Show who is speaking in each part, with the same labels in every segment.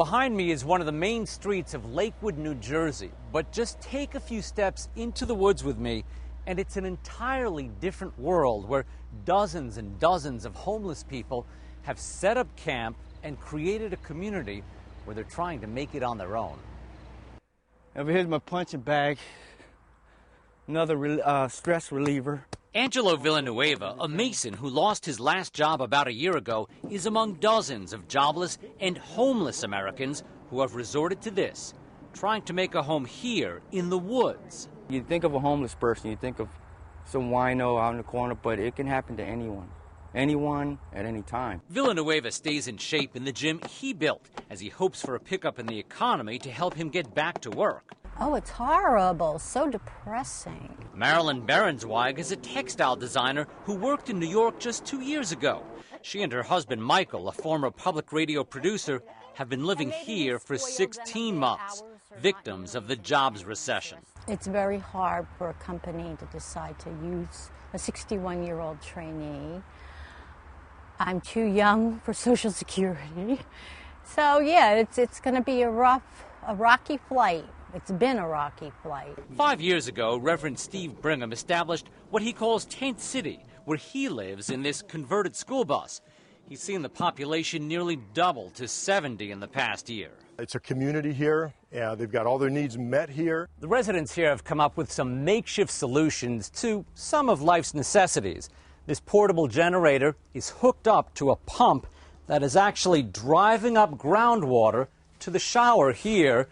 Speaker 1: Behind me is one of the main streets of Lakewood, New Jersey. But just take a few steps into the woods with me, and it's an entirely different world where dozens and dozens of homeless people have set up camp and created a community where they're trying to make it on their own.
Speaker 2: Over here's my punching bag, another stress reliever.
Speaker 1: Angelo Villanueva, a mason who lost his last job about a year ago, is among dozens of jobless and homeless Americans who have resorted to this, trying to make a home here in the woods.
Speaker 2: You think of a homeless person, you think of some wino out in the corner, but it can happen to anyone. Anyone at any time.
Speaker 1: Villanueva stays in shape in the gym he built as he hopes for a pickup in the economy to help him get back to work.
Speaker 3: Oh, it's horrible. So depressing.
Speaker 1: Marilyn Berensweig is a textile designer who worked in New York just 2 years ago. She and her husband, Michael, a former public radio producer, have been living here for 16 months, victims of the jobs recession.
Speaker 3: It's very hard for a company to decide to use a 61-year-old trainee. I'm too young for Social Security. So, yeah, it's going to be a rocky flight. It's been a rocky flight.
Speaker 1: 5 years ago, Reverend Steve Brigham established what he calls Tent City, where he lives in this converted school bus. He's seen the population nearly double to 70 in the past year.
Speaker 4: It's a community here. They've got all their needs met here.
Speaker 1: The residents here have come up with some makeshift solutions to some of life's necessities. This portable generator is hooked up to a pump that is actually driving up groundwater to the shower here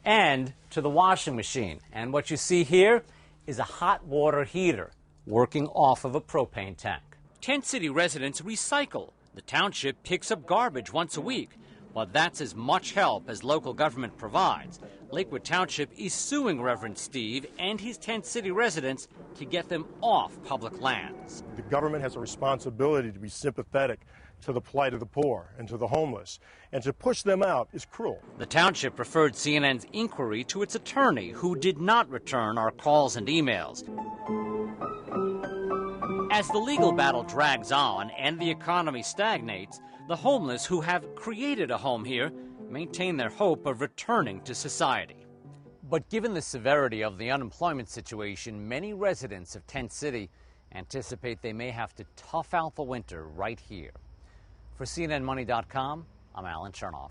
Speaker 1: and to the washing machine. And what you see here is a hot water heater working off of a propane tank. Tent City residents recycle. The township picks up garbage once a week. While that's as much help as local government provides, Lakewood Township is suing Reverend Steve and his Tent City residents to get them off public lands.
Speaker 4: The government has a responsibility to be sympathetic to the plight of the poor and to the homeless, and to push them out is cruel.
Speaker 1: The township referred CNN's inquiry to its attorney, who did not return our calls and emails. As the legal battle drags on and the economy stagnates, the homeless who have created a home here maintain their hope of returning to society. But given the severity of the unemployment situation, many residents of Tent City anticipate they may have to tough out the winter right here. For CNNMoney.com, I'm Alan Chernoff.